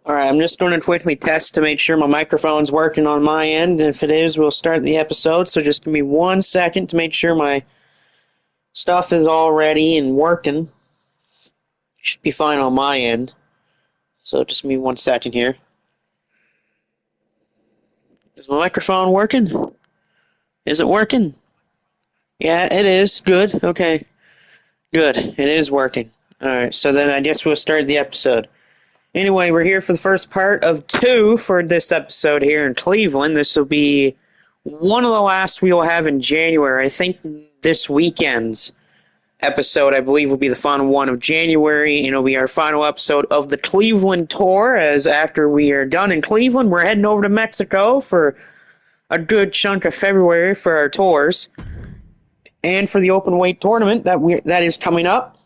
All right, I'm just going to quickly test to make sure my microphone's working on my end. If it is, we'll start the episode. So just give me 1 second to make sure my stuff is all ready and working. Should be fine on my end. So just give me 1 second here. Is my microphone working? Is it working? Yeah, it is. Good. Okay. Good. It is working. All right, so then I guess we'll start the episode. Anyway, we're here for the first part of 2 for this episode here in Cleveland. This will be one of the last we will have in January. I think this weekend's episode, I believe, will be the final one of January, and it'll be our final episode of the Cleveland tour, as after we are done in Cleveland, we're heading over to Mexico for a good chunk of February for our tours, and for the open weight tournament that is coming up.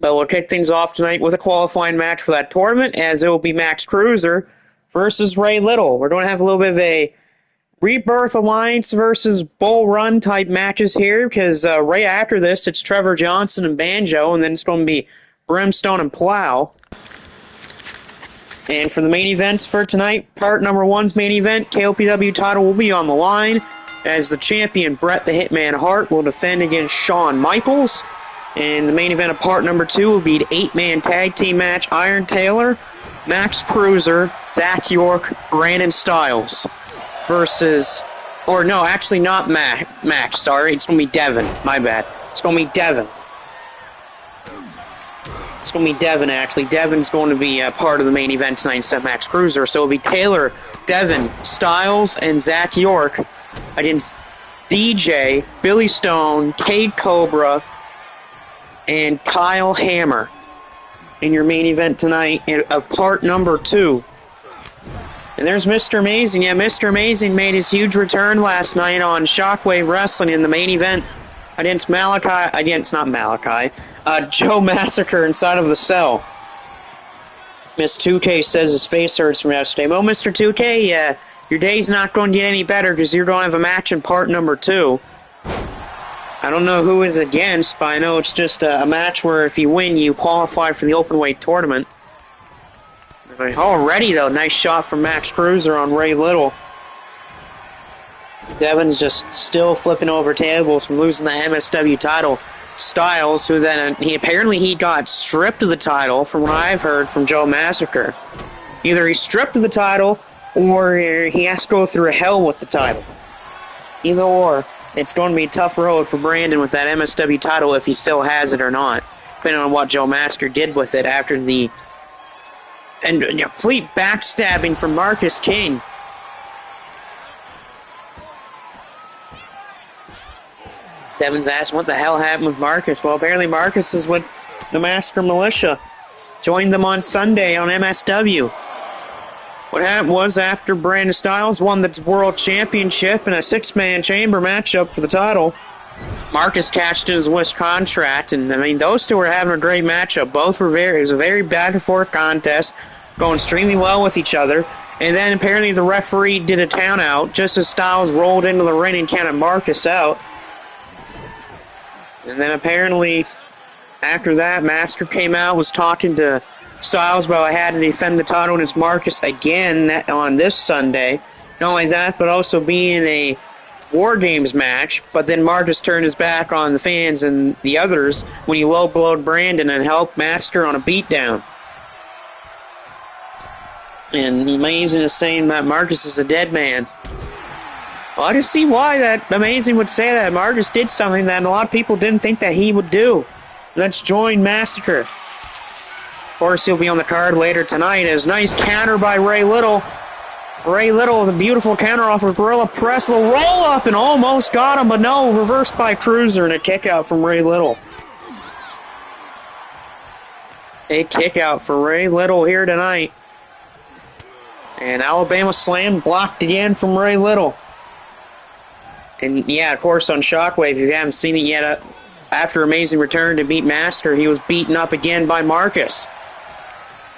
But we'll kick things off tonight with a qualifying match for that tournament, as it will be Max Cruiser versus Ray Little. We're going to have a little bit of a Rebirth Alliance versus Bull Run type matches here, because right after this, it's Trevor Johnson and Banjo, and then it's going to be Brimstone and Plow. And for the main events for tonight, part number 1's main event, KOPW title will be on the line, as the champion Bret the Hitman Hart will defend against Shawn Michaels. And the main event of part number 2 will be the 8-man tag team match, Iron Taylor, Max Cruiser, Zach York, Brandon Styles versus, or no, actually not Max, sorry, it's going to be Devin, my bad. It's going to be Devin. It's going to be Devin, actually. Devin's going to be part of the main event tonight instead of Max Cruiser. So it'll be Taylor, Devin, Styles, and Zach York against DJ, Billy Stone, Cade Cobra, and Kyle Hammer in your main event tonight of part number 2. And there's Mr. Amazing. Yeah, Mr. Amazing made his huge return last night on Shockwave Wrestling in the main event against Joe Massacre inside of the cell. Miss 2K says his face hurts from yesterday. Well, Mr. 2K, your day's not going to get any better because you're going to have a match in part number 2. I don't know who it's against, but I know it's just a match where if you win, you qualify for the open weight tournament. Already, though, nice shot from Max Cruiser on Ray Little. Devin's just still flipping over tables from losing the MSW title. Styles, who then he got stripped of the title, from what I've heard from Joe Massacre. Either he's stripped of the title, or he has to go through hell with the title. Either or. It's going to be a tough road for Brandon with that MSW title if he still has it or not, depending on what Joe Massacre did with it after the complete backstabbing from Marcus King. Devin's asking what the hell happened with Marcus. Well, apparently Marcus is with the Massacre Militia. Joined them on Sunday on MSW. What happened was, after Brandon Styles won the World Championship in a 6-man chamber matchup for the title, Marcus cashed in his Wish contract, and I mean, those two were having a great matchup. It was a very back-and-forth contest, going extremely well with each other, and then apparently the referee did a count out just as Styles rolled into the ring and counted Marcus out. And then apparently, after that, Master came out, was talking to Styles about I had to defend the title against Marcus again on this Sunday. Not only that, but also being a War Games match. But then Marcus turned his back on the fans and the others when he low-blowed Brandon and helped Master on a beatdown. And Amazing is saying that Marcus is a dead man. Well, I just see why that Amazing would say that. Marcus did something that a lot of people didn't think that he would do. Let's join Massacre. Of course, he'll be on the card later tonight. As nice counter by Ray Little. Ray Little with a beautiful counter off of Gorilla Press. The roll up and almost got him, but no, reversed by Cruiser and a kick out from Ray Little. A kick out for Ray Little here tonight. And Alabama Slam blocked again from Ray Little. And yeah, of course, on Shockwave, if you haven't seen it yet, after Amazing return to beat Master, he was beaten up again by Marcus.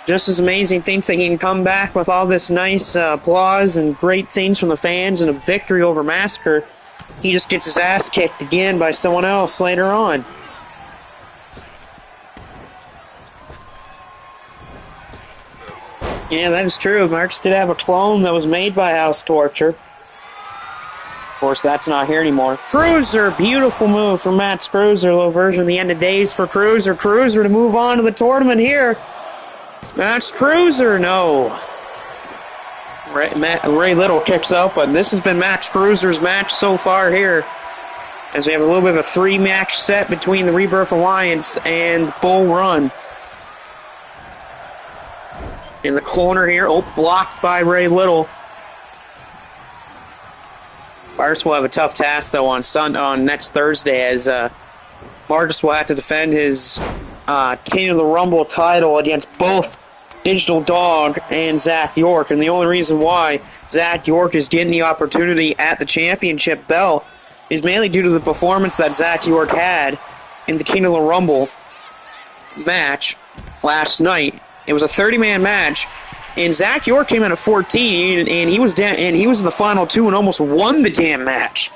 Just as Amazing thinks that he can come back with all this nice applause and great things from the fans and a victory over Massacre, he just gets his ass kicked again by someone else later on. Yeah, that is true. Marks did have a clone that was made by House Torture. Of course, that's not here anymore. Cruiser, beautiful move from Max Cruiser. A little version of the end of days for Cruiser. Cruiser to move on to the tournament here. Max Cruiser, no. Ray Little kicks out, but this has been Max Cruiser's match so far here. As we have a little bit of a three-match set between the Rebirth Alliance and Bull Run. In the corner here, blocked by Ray Little. Marcus will have a tough task, though, on next Thursday, as Marcus will have to defend his King of the Rumble title against both Digital Dog and Zach York. And the only reason why Zach York is getting the opportunity at the championship belt is mainly due to the performance that Zach York had in the King of the Rumble match last night. It was a 30-man match, and Zach York came in at 14, and he was in the final two and almost won the damn match.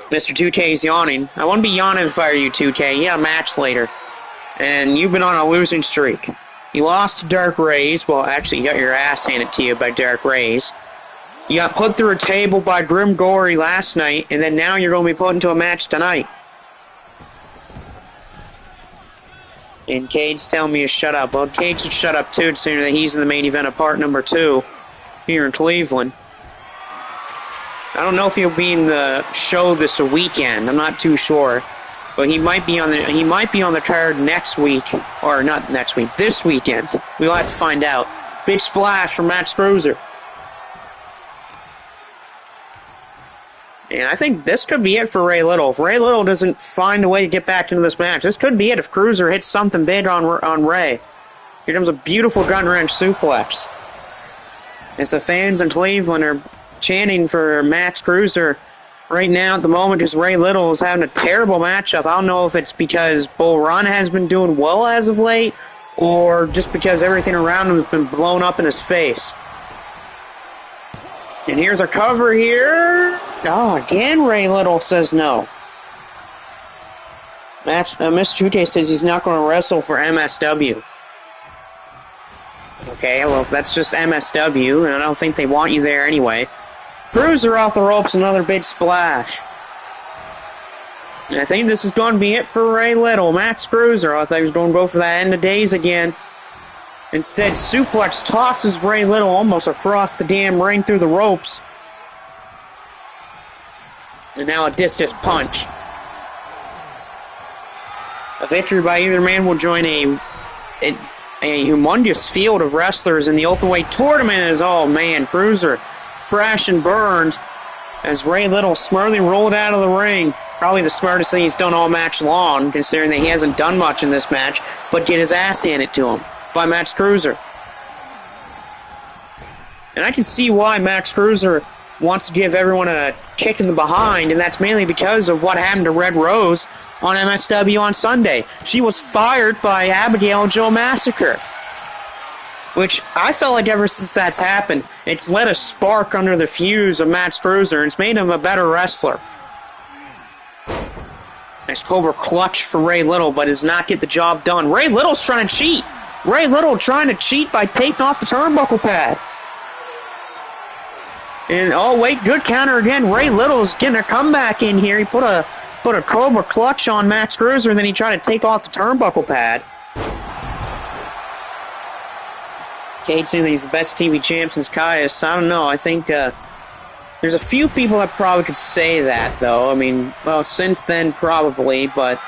Mr. 2K is yawning. I wouldn't be yawning if I were you, 2K. You got a match later, and you've been on a losing streak. You lost to Dark Rays. Well, actually, you got your ass handed to you by Dark Rays. You got put through a table by Grim Gory last night, and then now you're going to be put into a match tonight. And Cade's telling me to shut up. Well, Cade should shut up too, considering that he's in the main event of part number 2 here in Cleveland. I don't know if he'll be in the show this weekend. I'm not too sure, but he might be on the card next week, or not next week, this weekend. We'll have to find out. Big splash from Max Cruiser. And I think this could be it for Ray Little. If Ray Little doesn't find a way to get back into this match, this could be it if Cruiser hits something big on Ray. Here comes a beautiful gun wrench suplex. As the fans in Cleveland are chanting for Max Cruiser right now at the moment, because Ray Little is having a terrible matchup. I don't know if it's because Bull Run has been doing well as of late, or just because everything around him has been blown up in his face. And here's a cover here. Oh, again, Ray Little says no. Mr. 2K says he's not going to wrestle for MSW. Okay, well, that's just MSW, and I don't think they want you there anyway. Cruiser off the ropes, another big splash. And I think this is going to be it for Ray Little. Max Cruiser, I thought he was going to go for that end of days again. Instead, suplex tosses Ray Little almost across the damn ring through the ropes. And now a discus punch. A victory by either man will join a humongous field of wrestlers in the openweight tournament. As, oh man, Cruiser crashed and burned as Ray Little smartly rolled out of the ring. Probably the smartest thing he's done all match long, considering that he hasn't done much in this match, but get his ass handed to him by Max Cruiser. And I can see why Max Cruiser wants to give everyone a kick in the behind, and that's mainly because of what happened to Red Rose on MSW on Sunday. She was fired by Abigail Joe Massacre, which I felt like ever since that's happened, it's lit a spark under the fuse of Max Cruiser, and it's made him a better wrestler. Nice Cobra clutch for Ray Little, but does not get the job done. Ray Little's trying to cheat. Ray Little trying to cheat by taking off the turnbuckle pad. And, oh, wait, good counter again. Ray Little's getting a comeback in here. He put a Cobra clutch on Max Cruiser, and then he tried to take off the turnbuckle pad. Cade saying that he's the best TV champ since Caius. I don't know. I think there's a few people that probably could say that, though. I mean, well, since then, probably, but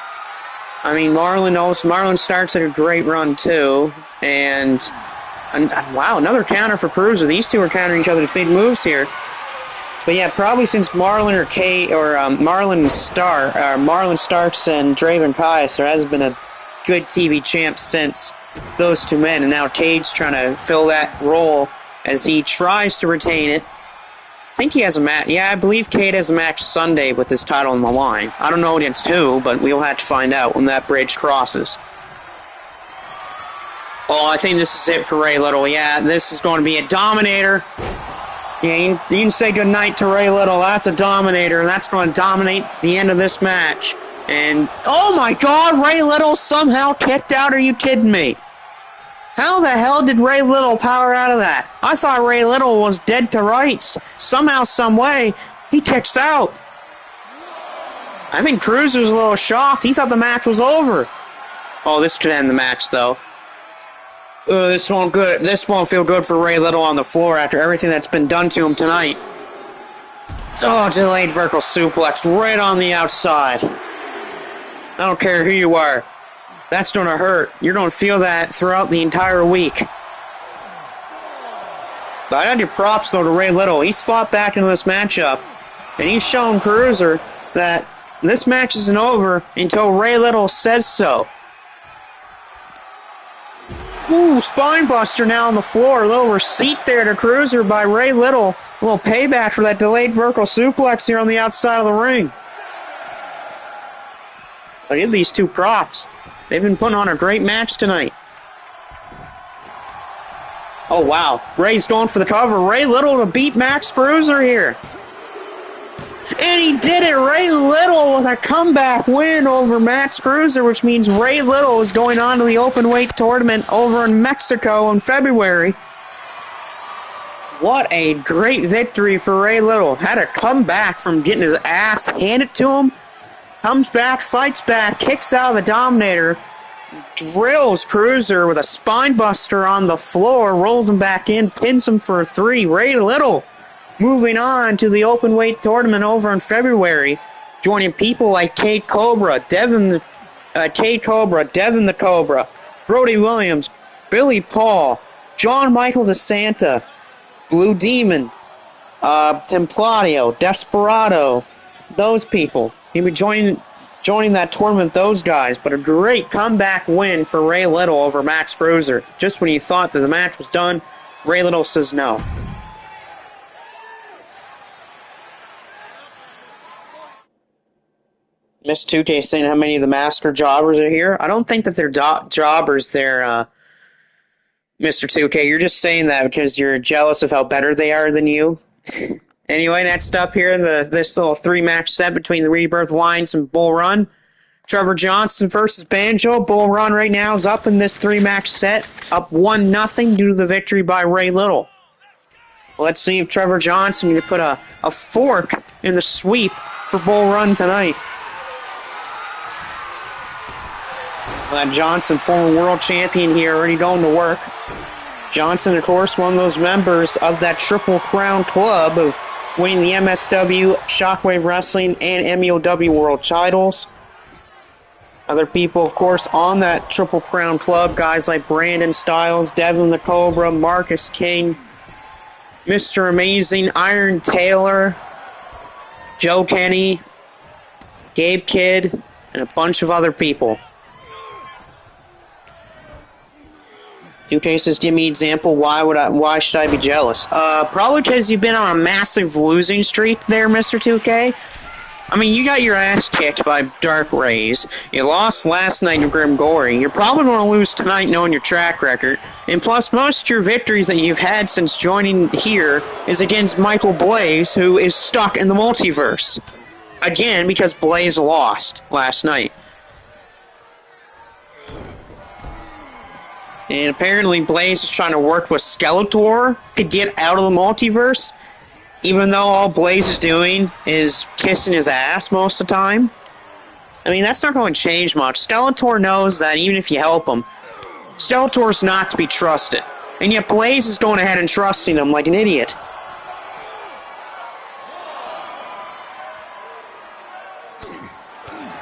I mean, Marlon starts at a great run, too. And wow, another counter for Cruiser. These two are countering each other's big moves here. But yeah, probably since Marlon Starks and Draven Pius, there hasn't been a good TV champ since those two men. And now Cade's trying to fill that role as he tries to retain it. I think he has a match. Yeah, I believe Cade has a match Sunday with his title on the line. I don't know against who, but we'll have to find out when that bridge crosses. Oh, I think this is it for Ray Little. Yeah, this is going to be a Dominator. Yeah, you can say goodnight to Ray Little. That's a Dominator, and that's going to dominate the end of this match. And, oh my God, Ray Little somehow kicked out. Are you kidding me? How the hell did Ray Little power out of that? I thought Ray Little was dead to rights. Somehow, some way, he kicks out. I think Cruiser's a little shocked. He thought the match was over. Oh, this could end the match, though. This won't feel good for Ray Little on the floor after everything that's been done to him tonight. Oh, delayed vertical suplex right on the outside. I don't care who you are. That's going to hurt. You're going to feel that throughout the entire week. But I got your props, though, to Ray Little. He's fought back into this matchup, and he's shown Cruiser that this match isn't over until Ray Little says so. Ooh, spinebuster now on the floor. A little receipt there to Cruiser by Ray Little. A little payback for that delayed vertical suplex here on the outside of the ring. I give these two props. They've been putting on a great match tonight. Oh, wow. Ray's going for the cover. Ray Little to beat Max Cruiser here. And he did it. Ray Little with a comeback win over Max Cruiser, which means Ray Little is going on to the open weight tournament over in Mexico in February. What a great victory for Ray Little. Had a comeback from getting his ass handed to him. Comes back, fights back, kicks out of the Dominator, drills Cruiser with a spine buster on the floor, rolls him back in, pins him for a 3. Ray Little moving on to the open weight tournament over in February, joining people like Devin the Cobra, Brody Williams, Billy Paul, John Michael DeSanta, Blue Demon, Templario, Desperado, those people. He'll be joining that tournament with those guys, but a great comeback win for Ray Little over Max Cruiser. Just when you thought that the match was done, Ray Little says no. Miss 2K saying how many of the master jobbers are here. I don't think that they're jobbers there, Mr. 2K. You're just saying that because you're jealous of how better they are than you. Anyway, next up here, this little 3-match set between the Rebirth Alliance and Bull Run. Trevor Johnson versus Banjo. Bull Run right now is up in this 3-match set, up 1-0 due to the victory by Ray Little. Well, let's see if Trevor Johnson can put a fork in the sweep for Bull Run tonight. Johnson, former world champion here, already going to work. Johnson, of course, one of those members of that Triple Crown Club of winning the MSW, Shockwave Wrestling, and MEOW World titles. Other people, of course, on that Triple Crown Club, guys like Brandon Styles, Devin the Cobra, Marcus King, Mr. Amazing, Iron Taylor, Joe Kenny, Gabe Kidd, and a bunch of other people. 2K says, give me an example. Why should I be jealous? Probably because you've been on a massive losing streak there, Mr. 2K. I mean, you got your ass kicked by Dark Rays. You lost last night to Grim Gory. You're probably going to lose tonight knowing your track record. And plus, most of your victories that you've had since joining here is against Michael Blaze, who is stuck in the multiverse. Again, because Blaze lost last night. And apparently Blaze is trying to work with Skeletor to get out of the multiverse, even though all Blaze is doing is kissing his ass most of the time. I mean, that's not going to change much. Skeletor knows that even if you help him, Skeletor's not to be trusted. And yet Blaze is going ahead and trusting him like an idiot.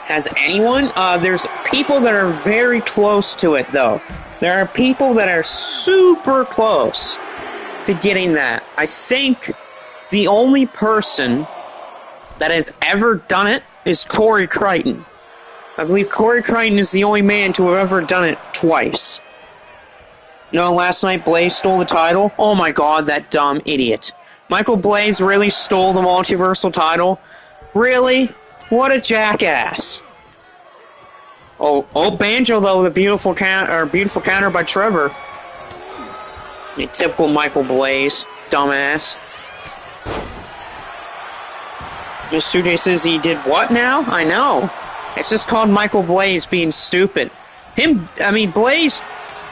Has anyone? There's people that are very close to it, though. There are people that are super close to getting that. I think the only person that has ever done it is Corey Crichton. I believe Corey Crichton is the only man to have ever done it twice. No, last night Blaze stole the title. Oh my god, that dumb idiot. Michael Blaze really stole the multiversal title? Really? What a jackass. Oh, Banjo, though, the beautiful counter by Trevor. A typical Michael Blaze, dumbass. Mr. 2J says he did what now? I know. It's just called Michael Blaze being stupid. Blaze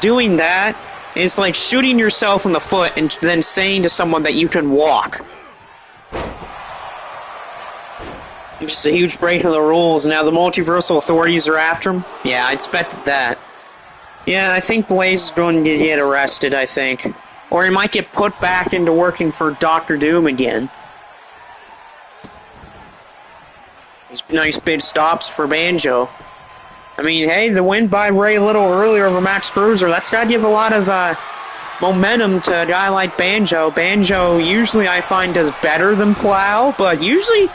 doing that is like shooting yourself in the foot and then saying to someone that you can walk. It's just a huge break of the rules. Now the multiversal authorities are after him. Yeah, I expected that. Yeah, I think Blaze is going to get arrested, I think. Or he might get put back into working for Doctor Doom again. These nice big stops for Banjo. I mean, hey, the win by Ray Little earlier over Max Cruiser, that's got to give a lot of momentum to a guy like Banjo. Banjo usually I find does better than Plow, but usually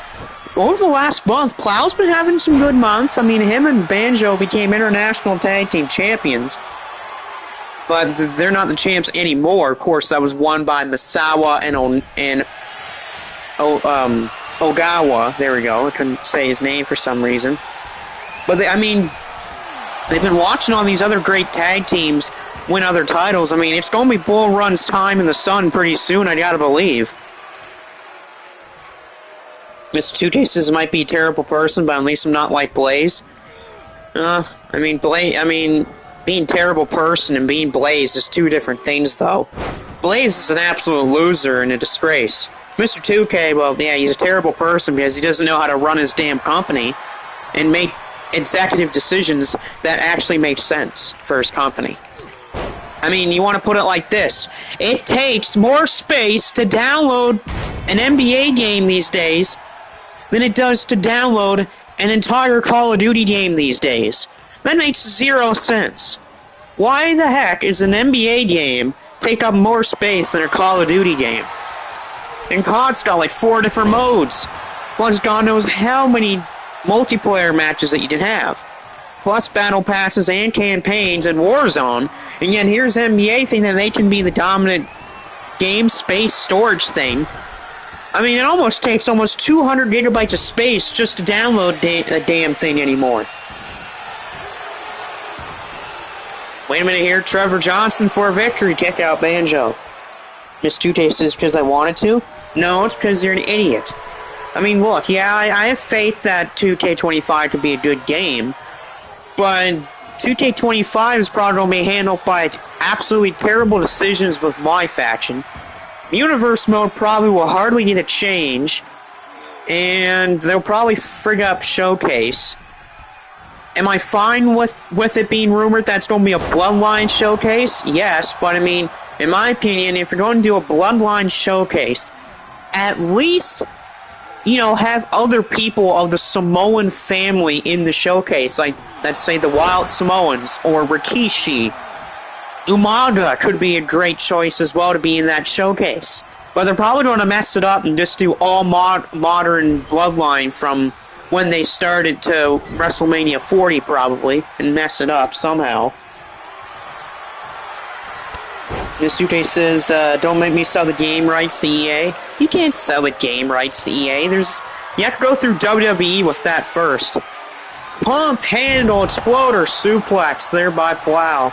over the last month, Plow's been having some good months. I mean, him and Banjo became international tag team champions, but they're not the champs anymore. Of course, that was won by Misawa and Ogawa. There we go. I couldn't say his name for some reason. But, they've been watching all these other great tag teams win other titles. I mean, it's going to be Bull Run's time in the sun pretty soon, I gotta believe. Mr. Two Cases might be a terrible person, but at least I'm not like Blaze. Being a terrible person and being Blaze is two different things, though. Blaze is an absolute loser and a disgrace. Mr. 2K, well, yeah, he's a terrible person because he doesn't know how to run his damn company and make executive decisions that actually make sense for his company. I mean, you want to put it like this. It takes more space to download an NBA game these days than it does to download an entire Call of Duty game these days. That makes 0 sense. Why the heck is an NBA game take up more space than a Call of Duty game? And COD's got like 4 different modes. Plus God knows how many multiplayer matches that you can have. Plus battle passes and campaigns and Warzone. And yet here's NBA thinking that they can be the dominant game space storage thing. I mean, it almost takes almost 200 gigabytes of space just to download the damn thing anymore. Wait a minute here. Trevor Johnson for a victory. Kick out Banjo. Miss Two Tastes because I wanted to? No, it's because you're an idiot. I mean, look, yeah, I have faith that 2K25 could be a good game, but 2K25 is probably going to be handled by absolutely terrible decisions with my faction. Universe mode probably will hardly get a change, and they'll probably frig up Showcase. Am I fine with it being rumored that's going to be a Bloodline Showcase? Yes, but I mean, in my opinion, if you're going to do a Bloodline Showcase, at least, have other people of the Samoan family in the showcase, like, let's say, the Wild Samoans, or Rikishi. Umaga could be a great choice as well to be in that showcase. But they're probably going to mess it up and just do all modern Bloodline from when they started to WrestleMania 40, probably, and mess it up somehow. Misuke says, don't make me sell the game rights to EA. You can't sell the game rights to EA. You have to go through WWE with that first. Pump, handle, exploder, suplex there by Plow.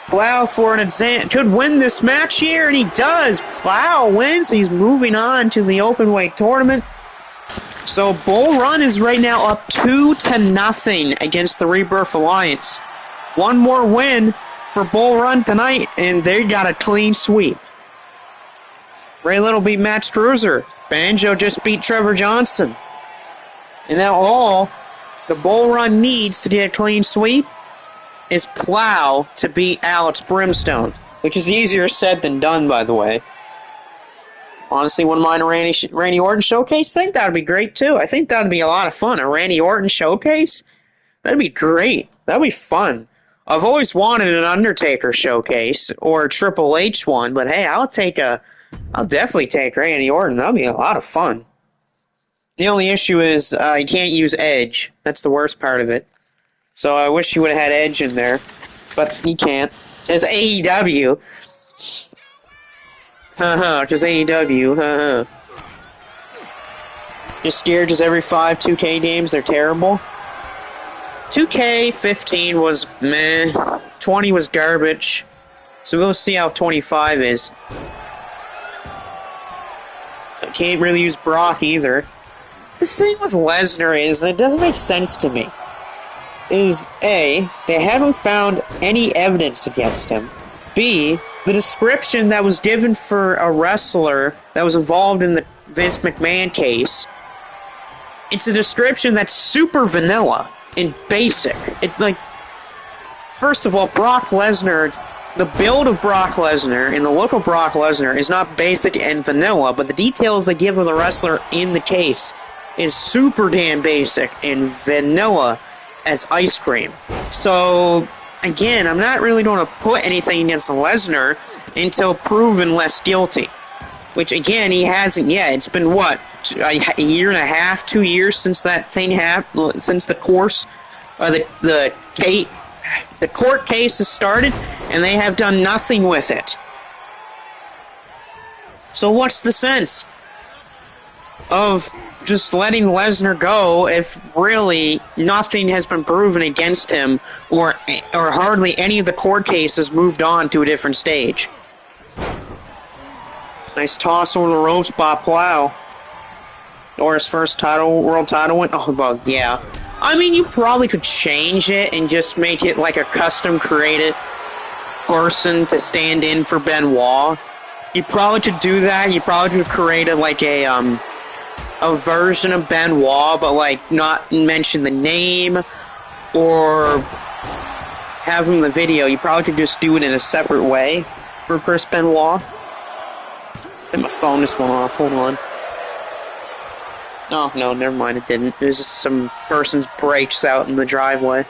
Plow for an exam could win this match here, and he does. Plow wins. He's moving on to the openweight tournament. So Bull Run is right now up 2-0 against the Rebirth Alliance. One more win for Bull Run tonight, and they got a clean sweep. Ray Little beat Max Cruiser. Banjo just beat Trevor Johnson. And now all the Bull Run needs to get a clean sweep is Plow to beat Alex Brimstone, which is easier said than done, by the way. Honestly, wouldn't mind a Randy Orton showcase. I think that would be great, too. I think that would be a lot of fun. A Randy Orton showcase? That'd be great. That'd be fun. I've always wanted an Undertaker showcase or a Triple H one, but hey, I'll definitely take Randy Orton. That'll be a lot of fun. The only issue is you can't use Edge. That's the worst part of it. So I wish you would have had Edge in there, but you can't. It's AEW. Haha, because AEW, haha. You're scared because every 5 2K games, they're terrible? 2K15 was meh. 20 was garbage. So we'll see how 25 is. I can't really use Brock either. The thing with Lesnar is, it doesn't make sense to me. is A, they haven't found any evidence against him. B, the description that was given for a wrestler that was involved in the Vince McMahon case, it's a description that's super vanilla and basic. First of all, Brock Lesnar, the build of Brock Lesnar and the look of Brock Lesnar is not basic and vanilla, but the details they give of the wrestler in the case is super damn basic and vanilla as ice cream. So, again, I'm not really going to put anything against Lesnar until proven less guilty. Which, again, he hasn't yet. It's been, what, a year and a half, 2 years since that thing happened, since the court case has started, and they have done nothing with it. So what's the sense of just letting Lesnar go if really nothing has been proven against him, or hardly any of the court cases moved on to a different stage? Nice toss over the ropes by Plow. Or his first world title win. Oh, well, yeah. I mean, you probably could change it and just make it like a custom-created person to stand in for Benoit. You probably could do that. You probably could create a version of Benoit, but like not mention the name or have him in the video. You probably could just do it in a separate way for Chris Benoit. I think my phone just went off. Hold on. Oh, no, never mind. It didn't. It was just some person's brakes out in the driveway.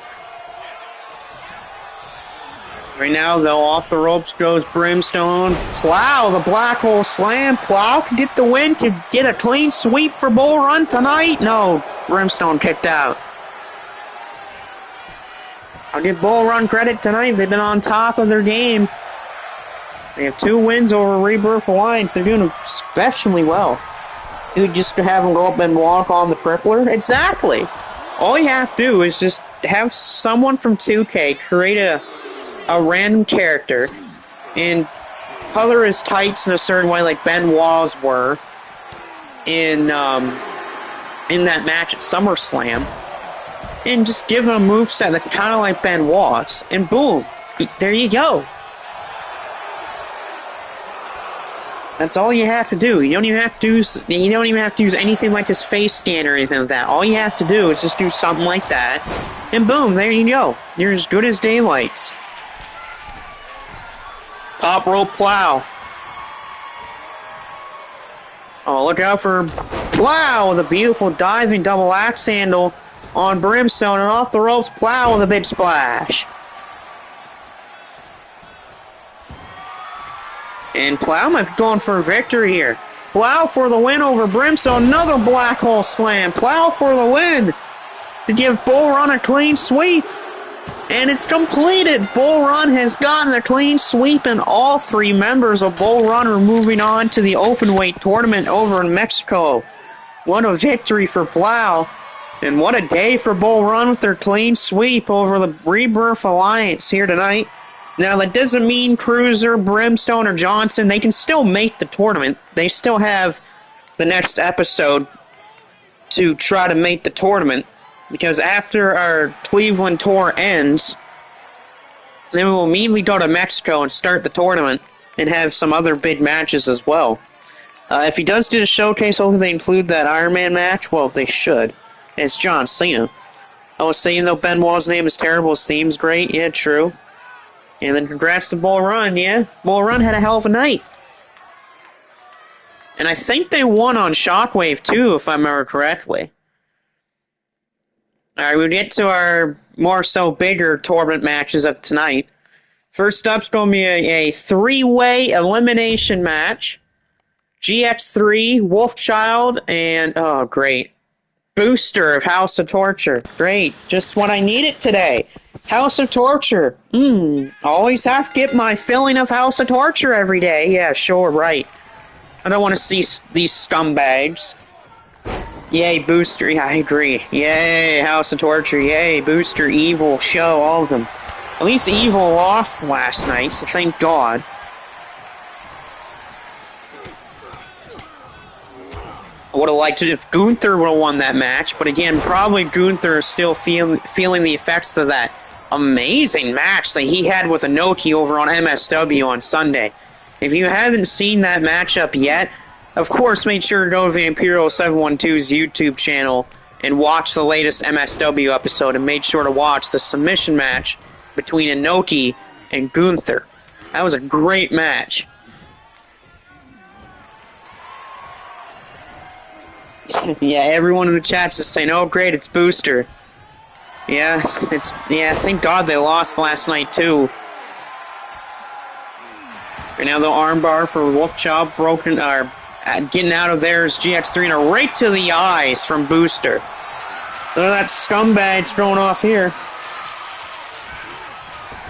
Right now, though, off the ropes goes Brimstone. Plow, the black hole slam. Plow can get the win, can get a clean sweep for Bull Run tonight. No, Brimstone kicked out. I'll give Bull Run credit tonight. They've been on top of their game. They have 2 wins over Rebirth Alliance. They're doing especially well. You just have them go up and walk on the crippler? Exactly. All you have to do is just have someone from 2K create a random character and color his tights in a certain way like Benoit's were in that match at SummerSlam, and just give him a moveset that's kind of like Benoit's, and boom, there you go. That's all you have to do. You don't even have to use anything like his face scan or anything like that. All you have to do is just do something like that, and boom, there you go. You're as good as daylights. Top rope Plow. Oh, look out for Plow with a beautiful diving double axe handle on Brimstone, and off the ropes Plow with a big splash. And Plow might be going for a victory here. Plow for the win over Brimstone. Another black hole slam. Plow for the win to give Bull Run a clean sweep. And it's completed. Bull Run has gotten a clean sweep, and all 3 members of Bull Run are moving on to the openweight tournament over in Mexico. What a victory for Plow. And what a day for Bull Run with their clean sweep over the Rebirth Alliance here tonight. Now, that doesn't mean Cruiser, Brimstone, or Johnson. They can still make the tournament. They still have the next episode to try to make the tournament. Because after our Cleveland tour ends, then we will immediately go to Mexico and start the tournament and have some other big matches as well. If he does do the showcase, hopefully they include that Iron Man match. Well, they should. It's John Cena. I was saying, though, Benoit's name is terrible, his theme's great. Yeah, true. And then congrats to Bull Run, yeah? Bull Run had a hell of a night. And I think they won on Shockwave, too, if I remember correctly. Alright, we'll get to our more so bigger tournament matches of tonight. First up's going to be a 3-way elimination match. GX3, Wolfchild, and, oh, great, Booster of House of Torture. Great, just what I needed today. House of Torture. Always have to get my filling of House of Torture every day. Yeah, sure, right. I don't want to see these scumbags. Yay, Booster. Yeah, I agree. Yay, House of Torture. Yay, Booster, Evil, Show, all of them. At least Evil lost last night, so thank God. would have liked it if Gunther would have won that match, but again, probably Gunther is still feeling the effects of that amazing match that he had with Inoki over on MSW on Sunday. If you haven't seen that matchup yet, of course, make sure to go to Vampiro 712's YouTube channel and watch the latest MSW episode, and make sure to watch the submission match between Inoki and Gunther. That was a great match. Yeah, everyone in the chat's just saying, "Oh, great, it's Booster." Yeah, thank God they lost last night too. Right now, the armbar for Wolfchild broken, getting out of there is GX3, and a right to the eyes from Booster. Look at that scumbag's going off here.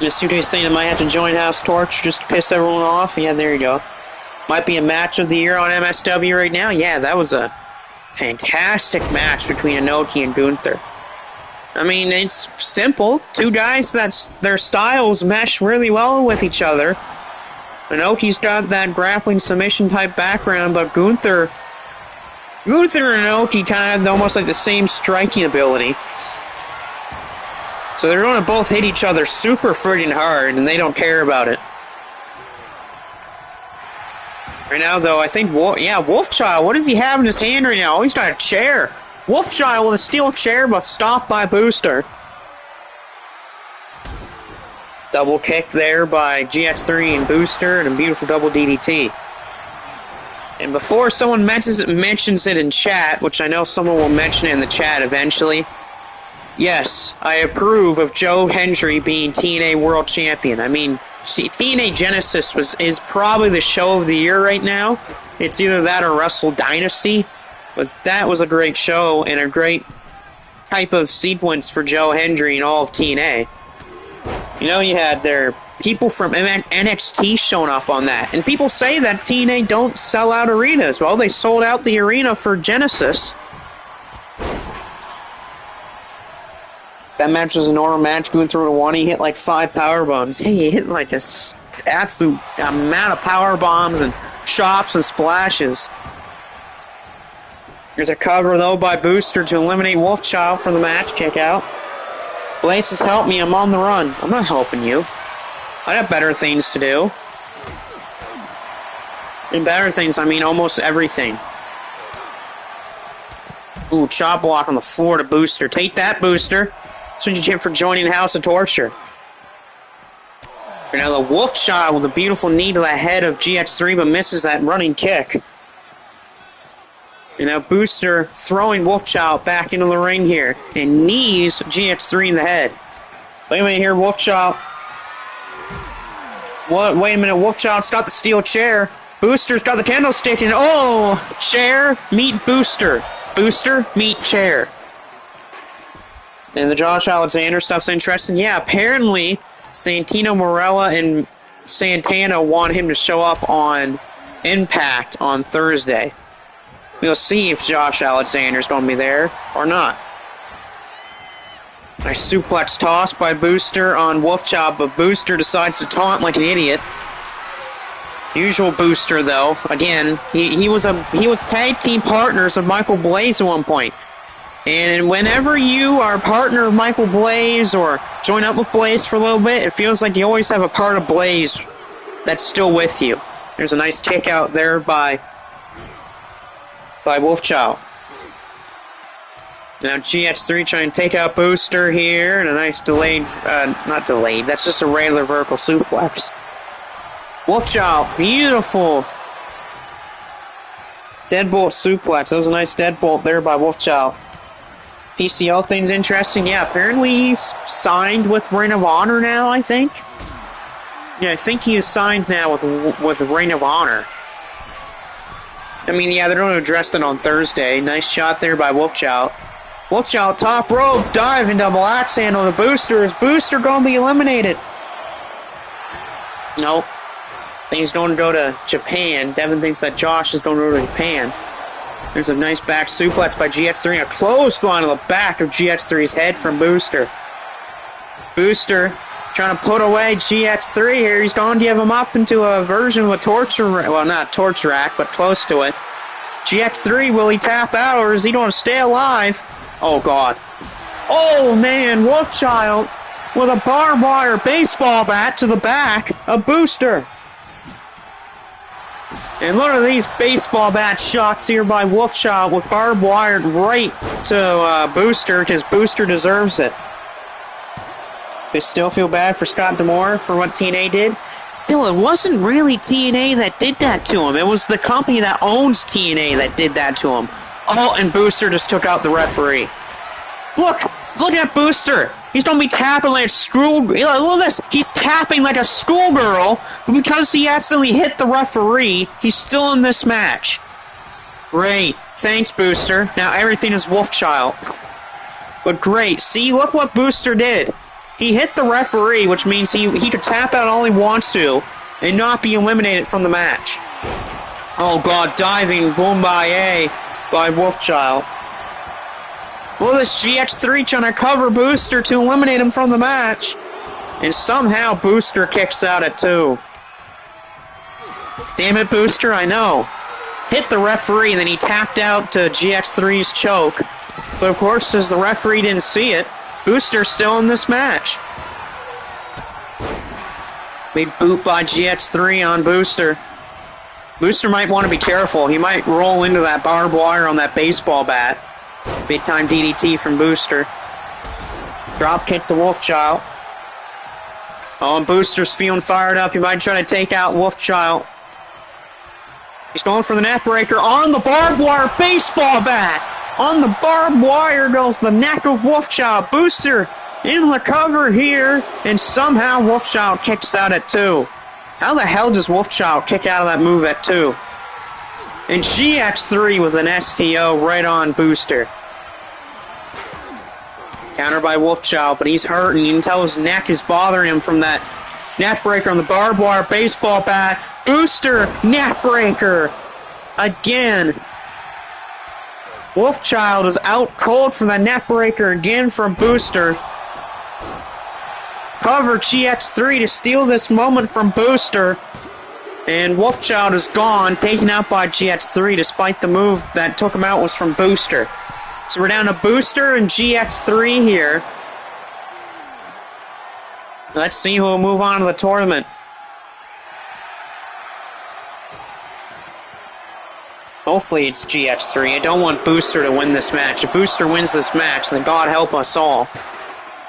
Yasuke's saying I might have to join House Torch just to piss everyone off. Yeah, there you go. Might be a match of the year on MSW right now. Yeah, that was a fantastic match between Inoki and Gunther. I mean, it's simple. Two guys that their styles mesh really well with each other. Inoki's got that grappling submission type background, but Gunther and Inoki kind of have almost like the same striking ability. So they're going to both hit each other super friggin' hard, and they don't care about it. Right now, though, I think, Wolfchild, what does he have in his hand right now? Oh, he's got a chair. Wolfchild with a steel chair, but stopped by Booster. Double kick there by GX3 and Booster, and a beautiful double DDT. And before someone mentions it in chat, which I know someone will mention it in the chat eventually, yes, I approve of Joe Hendry being TNA World Champion. I mean, TNA Genesis is probably the show of the year right now. It's either that or Wrestle Dynasty, but that was a great show and a great type of sequence for Joe Hendry and all of TNA. You know, you had their people from NXT showing up on that, and people say that TNA don't sell out arenas. Well, they sold out the arena for Genesis. That match was a normal match, going through to one. He hit like 5 power bombs. Hey, he hit like an absolute amount of power bombs and chops and splashes. There's a cover, though, by Booster to eliminate Wolfchild from the match. Kick out. Blaze has helped me. I'm on the run. I'm not helping you. I have better things to do. And better things, I mean almost everything. Ooh, chop block on the floor to Booster. Take that, Booster. That's what you get for joining House of Torture. And now the Wolfchild with a beautiful knee to the head of GX3, but misses that running kick. And now Booster throwing Wolfchild back into the ring here. And knees GX3 in the head. Wait a minute here, Wolfchild. What? Wait a minute, Wolfchild's got the steel chair. Booster's got the candlestick, and oh! Chair, meet Booster. Booster, meet chair. And the Josh Alexander stuff's interesting. Yeah, apparently Santino Marella and Santana want him to show up on Impact on Thursday. We'll see if Josh Alexander's going to be there or not. Nice suplex toss by Booster on Wolfchild, but Booster decides to taunt like an idiot. Usual Booster, though. Again, he was tag team partners of Michael Blaze at one point. And whenever you are a partner of Michael Blaze or join up with Blaze for a little bit, it feels like you always have a part of Blaze that's still with you. There's a nice kick out there by Wolfchild. Now GX3 trying to take out Booster here, and a nice delayed, not delayed, that's just a regular vertical suplex. Wolfchild, beautiful deadbolt suplex. That was a nice deadbolt there by Wolfchild. PCO thing's interesting. Yeah, apparently he's signed with Ring of Honor now, I think. Yeah, I think he is signed now with Ring of Honor. I mean, yeah, they're going to address that on Thursday. Nice shot there by Wolfchild. Wolfchild, top rope, dive and double axe handle to Booster. Is Booster going to be eliminated? Nope. I think he's going to go to Japan. Devin thinks that Josh is going to go to Japan. There's a nice back suplex by GX3. A clothesline on the back of GX3's head from Booster. Booster trying to put away GX3 here. He's going to give him up into a version of a torture rack. Well, not torture rack, but close to it. GX3, will he tap out or is he going to stay alive? Oh, God. Oh, man, Wolfchild with a barbed wire baseball bat to the back of Booster. And look at these baseball bat shots here by Wolfchild with barbed wire right to Booster because Booster deserves it. They still feel bad for Scott D'Amore for what TNA did. Still, it wasn't really TNA that did that to him. It was the company that owns TNA that did that to him. Oh, and Booster just took out the referee. Look at Booster. He's going to be tapping like a schoolgirl. Look at this. He's tapping like a schoolgirl, but because he accidentally hit the referee, he's still in this match. Great. Thanks, Booster. Now everything is Wolfchild. But great. See, look what Booster did. He hit the referee, which means he could tap out all he wants to and not be eliminated from the match. Oh, God. Diving Boombaye by Wolfchild. Well, this GX3 trying to cover Booster to eliminate him from the match. And somehow Booster kicks out at 2. Damn it, Booster, I know. Hit the referee, and then he tapped out to GX3's choke. But, of course, since the referee didn't see it, Booster's still in this match. Big boot by GX3 on Booster. Booster might want to be careful. He might roll into that barbed wire on that baseball bat. Big time DDT from Booster. Drop kick to Wolfchild. Oh, and Booster's feeling fired up. He might try to take out Wolfchild. He's going for the neck breaker on the barbed wire baseball bat. On the barbed wire goes the neck of Wolfchild. Booster in the cover here, and somehow Wolfchild kicks out at 2. How the hell does Wolfchild kick out of that move at 2? And GX3 with an STO right on Booster. Counter by Wolfchild, but he's hurting. You can tell his neck is bothering him from that neck breaker on the barbed wire baseball bat. Booster, neck breaker. Again. Wolfchild is out cold from the neck breaker again from Booster. Cover GX3 to steal this moment from Booster. And Wolfchild is gone, taken out by GX3, despite the move that took him out was from Booster. So we're down to Booster and GX3 here. Let's see who will move on to the tournament. Hopefully it's GX3. I don't want Booster to win this match. If Booster wins this match, then God help us all.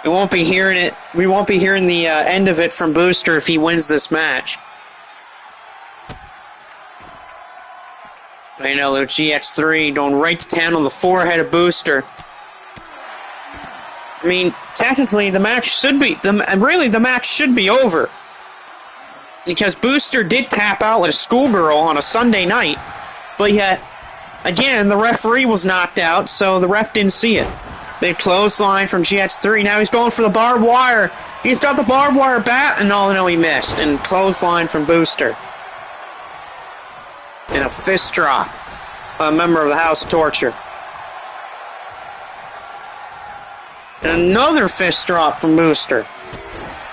We won't be hearing it. We won't be hearing the end of it from Booster if he wins this match. I know, little GX3 going right to town on the forehead of Booster. I mean, technically the match should be, the match should be over. Because Booster did tap out like a schoolgirl on a Sunday night. But yet, again, the referee was knocked out, so the ref didn't see it. Big clothesline from GX3. Now he's going for the barbed wire. He's got the barbed wire bat, and oh no, he missed. And clothesline from Booster. And a fist drop. A member of the House of Torture. And another fist drop from Booster.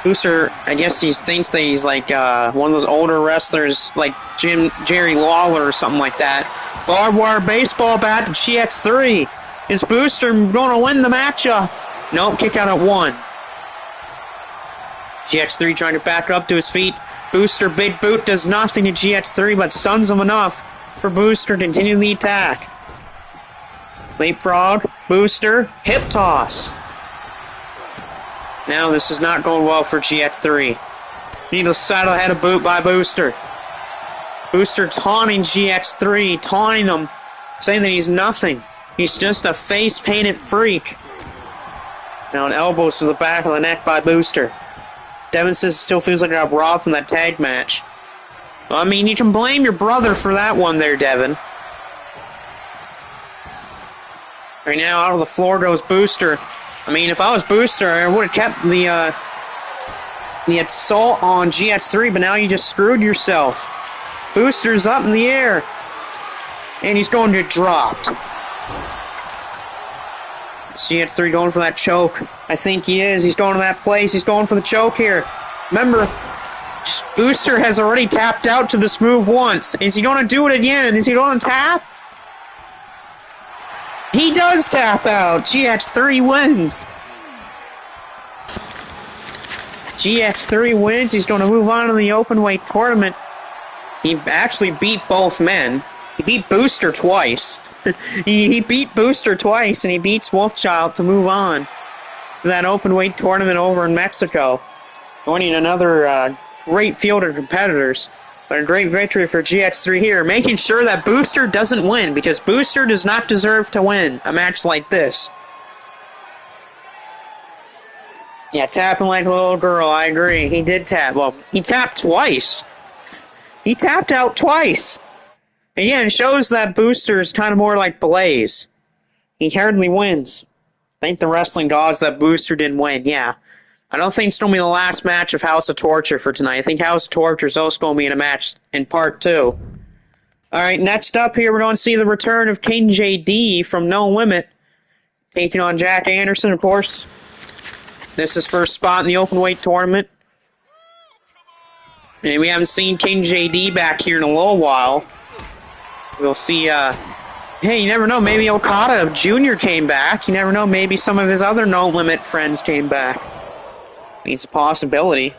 Booster, I guess he thinks that he's like one of those older wrestlers like Jerry Lawler or something like that. Barbed wire baseball bat to GX3. Is Booster going to win the matchup? Nope, kick out at 1. GX3 trying to back up to his feet. Booster, big boot, does nothing to GX3, but stuns him enough for Booster to continue the attack. Leapfrog, Booster, hip toss. Now this is not going well for GX3. Need a side of the head of boot by Booster. Booster taunting GX3, taunting him, saying that he's nothing. He's just a face-painted freak. Now an elbows to the back of the neck by Booster. Devin says it still feels like I got robbed from that tag match. Well, I mean, you can blame your brother for that one there, Devin. Right now, out of the floor goes Booster. I mean, if I was Booster, I would have kept the assault on GX3, but now you just screwed yourself. Booster's up in the air. And he's going to get dropped. GX3 going for that choke. I think he is. He's going to that place. He's going for the choke here. Remember, Booster has already tapped out to this move once. Is he going to do it again? Is he going to tap? He does tap out. GX3 wins. GX3 wins. He's going to move on to the openweight tournament. He actually beat both men. He beat Booster twice. he beat Booster twice, and he beats Wolfchild to move on to that openweight tournament over in Mexico. Joining another great field of competitors. But a great victory for GX3 here, making sure that Booster doesn't win, because Booster does not deserve to win a match like this. Yeah, tapping like a little girl, I agree. He did tap. Well, he tapped twice. He tapped out twice. Again, shows that Booster is kind of more like Blaze. He hardly wins. Thank the wrestling gods that Booster didn't win, yeah. I don't think it's going to be the last match of House of Torture for tonight. I think House of Torture is also going to be in a match in part 2. Alright, next up here, we're going to see the return of King JD from No Limit, taking on Jack Anderson, of course. This is first spot in the openweight tournament. And we haven't seen King JD back here in a little while. We'll see, hey, you never know, maybe Okada Jr. came back. You never know, maybe some of his other No Limit friends came back. It's a possibility.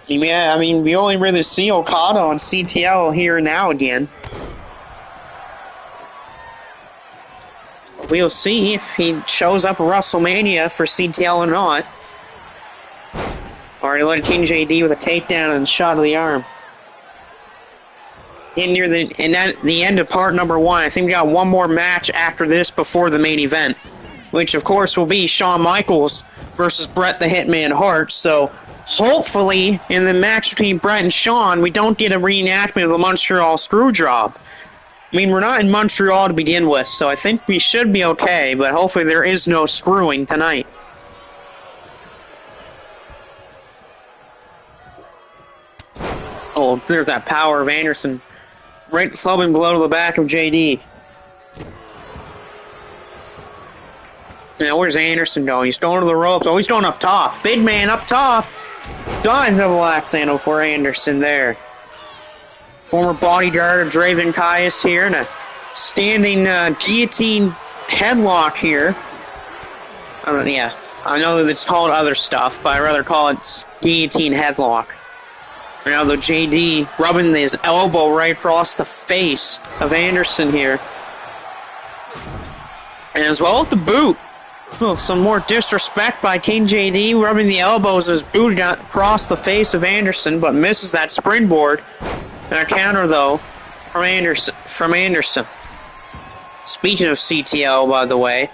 Yeah, I mean, we only really see Okada on CTL here and now again. We'll see if he shows up at WrestleMania for CTL or not. Already led King JD with a takedown and a shot of the arm. In near the end of part number 1, I think we got one more match after this before the main event, which of course will be Shawn Michaels versus Bret the Hitman Hart. So hopefully in the match between Bret and Shawn, we don't get a reenactment of the Montreal Screwjob. I mean, we're not in Montreal to begin with, so I think we should be okay, but hopefully there is no screwing tonight. Oh, there's that power of Anderson. Right clubbing below to the back of JD. Now, where's Anderson going? He's going to the ropes. Oh, he's going up top. Big man up top. Dive double axe handle for Anderson there. Former bodyguard of Draven Caius here. And a standing guillotine headlock here. Yeah, I know that it's called other stuff, but I'd rather call it guillotine headlock. Right now, though, JD rubbing his elbow right across the face of Anderson here. And as well with the boot. Well, some more disrespect by King JD, rubbing the elbows of his boot across the face of Anderson, but misses that springboard. And a counter, though, from Anderson. Speaking of CTL, by the way,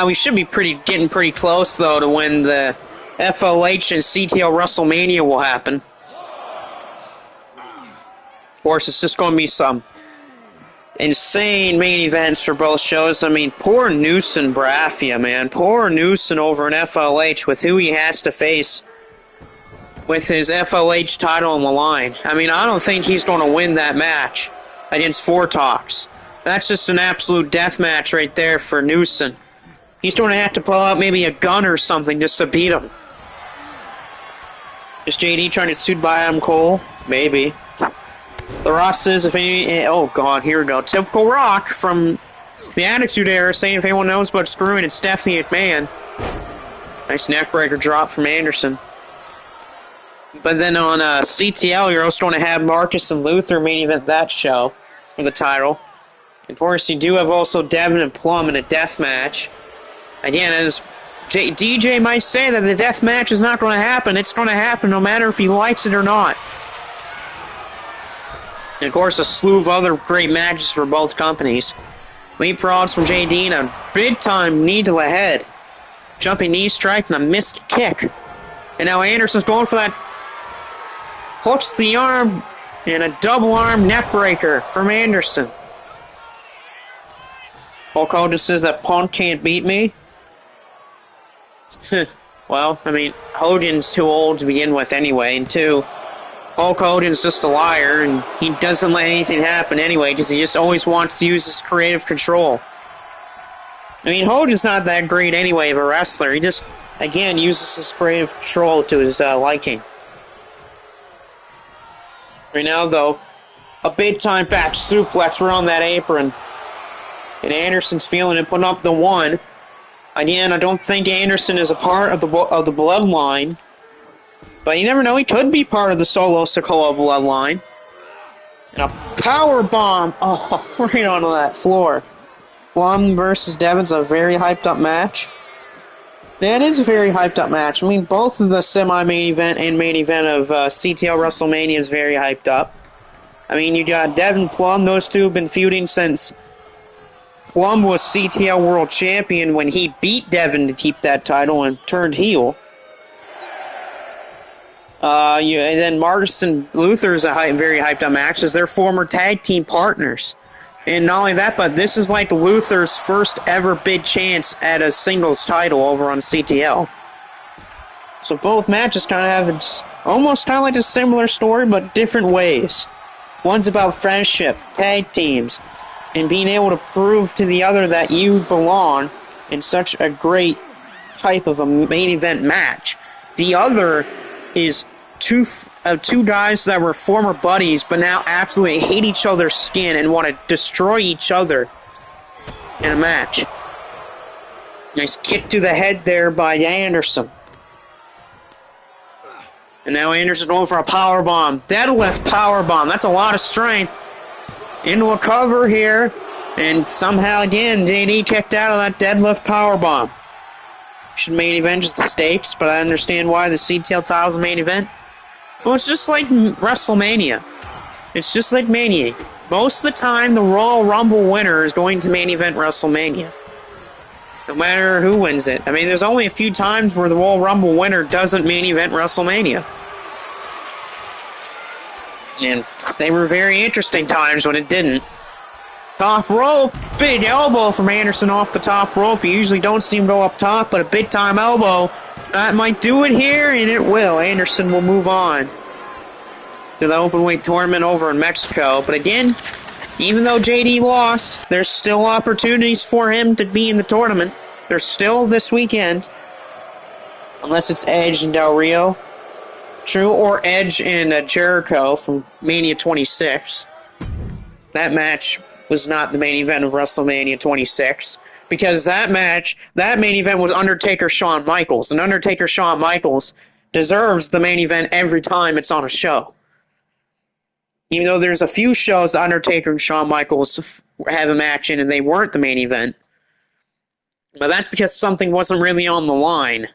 we should be getting pretty close, though, to when the FLH and CTL WrestleMania will happen. Of course, it's just going to be some insane main events for both shows. I mean, poor Newson Brafia, man. Poor Newson over in FLH with who he has to face with his FLH title on the line. I mean, I don't think he's going to win that match against Fortox. That's just an absolute death match right there for Newson. He's going to have to pull out maybe a gun or something just to beat him. Is JD trying to suit by Adam Cole? Maybe. The Rock says if any... Oh, God, here we go. Typical Rock from the Attitude Era saying if anyone knows about screwing, it's Stephanie McMahon. Nice neckbreaker drop from Anderson. But then on CTL, you're also going to have Marcus and Luther main event that show for the title. Of course, you do have also Devin and Plum in a death match. Again, as DJ might say that the death match is not going to happen, it's going to happen no matter if he likes it or not. And of course, a slew of other great matches for both companies. Leapfrogs from JD and a big-time knee to the head. Jumping knee strike and a missed kick. And now Anderson's going for that. Hooks the arm and a double arm neck breaker from Anderson. Hulk Hogan says that Punk can't beat me. Well, I mean, Hogan's too old to begin with anyway, and two, Hulk Hogan's just a liar, and he doesn't let anything happen anyway, because he just always wants to use his creative control. I mean, Hogan's not that great anyway of a wrestler. He just, again, uses his creative control to his liking. Right now, though, a big-time back suplex around that apron. And Anderson's feeling it, putting up the 1. Again, I don't think Anderson is a part of the bloodline. But you never know, he could be part of the Solo Sikoa bloodline. And a power bomb! Oh, right onto that floor. Plum versus Devon's a very hyped up match. That is a very hyped up match. I mean, both of the semi-main event and main event of CTL WrestleMania is very hyped up. I mean, you got Devon Plum. Those two have been feuding since Plum was CTL World Champion when he beat Devon to keep that title and turned heel. And then Marcus and Luther is a very hyped up match as they're former tag team partners. And not only that, but this is like Luther's first ever big chance at a singles title over on CTL. So both matches kind of have almost kind of like a similar story, but different ways. One's about friendship, tag teams, and being able to prove to the other that you belong in such a great type of a main event match. The other is two guys that were former buddies but now absolutely hate each other's skin and want to destroy each other in a match. Nice kick to the head there by Anderson. And now Anderson going for a powerbomb. Deadlift powerbomb. That's a lot of strength. Into a cover here. And somehow again, JD kicked out of that deadlift powerbomb. Should main event just the stakes, but I understand why the CTL title's the main event. Well, it's just like WrestleMania. It's just like Mania. Most of the time, the Royal Rumble winner is going to main event WrestleMania. No matter who wins it. I mean, there's only a few times where the Royal Rumble winner doesn't main event WrestleMania. And they were very interesting times when it didn't. Top rope. Big elbow from Anderson off the top rope. You usually don't see him go up top, but a big time elbow. That might do it here, and it will. Anderson will move on to the openweight tournament over in Mexico. But again, even though JD lost, there's still opportunities for him to be in the tournament. There's still this weekend. Unless it's Edge and Del Rio. True, or Edge and Jericho from Mania 26. That match was not the main event of WrestleMania 26. Because that main event was Undertaker-Shawn Michaels. And Undertaker-Shawn Michaels deserves the main event every time it's on a show. Even though there's a few shows Undertaker and Shawn Michaels have a match in and they weren't the main event. But that's because something wasn't really on the line.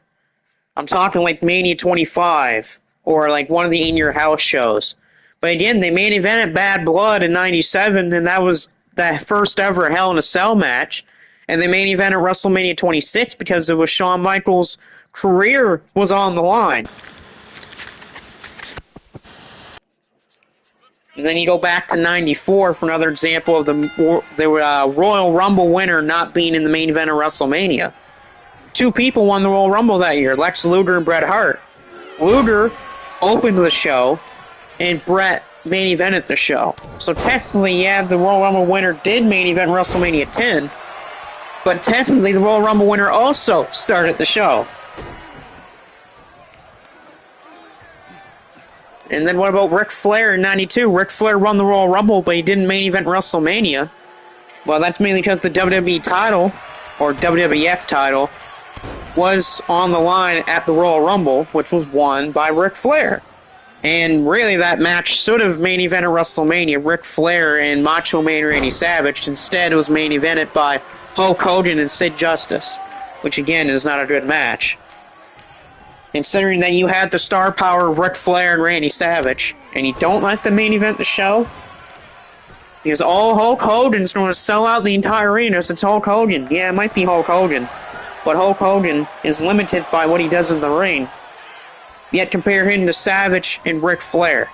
I'm talking like Mania 25 or like one of the In Your House shows. But again, they main evented Bad Blood in 97 and that was the first ever Hell in a Cell match. And they main evented WrestleMania 26 because it was Shawn Michaels' career was on the line. And then you go back to 94 for another example of the Royal Rumble winner not being in the main event of WrestleMania. Two people won the Royal Rumble that year, Lex Luger and Bret Hart. Luger opened the show, and Bret main evented the show. So technically, yeah, the Royal Rumble winner did main event WrestleMania 10, but technically the Royal Rumble winner also started the show. And then what about Ric Flair in 92? Ric Flair won the Royal Rumble, but he didn't main event WrestleMania. Well, that's mainly because the WWE title, or WWF title, was on the line at the Royal Rumble, which was won by Ric Flair. And really, that match should have main evented WrestleMania, Ric Flair and Macho Man Randy Savage. Instead, it was main evented by Hulk Hogan and Sid Justice, which again is not a good match. Considering that you had the star power of Ric Flair and Randy Savage, and you don't let them main event the show, because Hulk Hogan's going to sell out the entire arena. It's Hulk Hogan. Yeah, it might be Hulk Hogan, but Hulk Hogan is limited by what he does in the ring. Yet compare him to Savage and Ric Flair.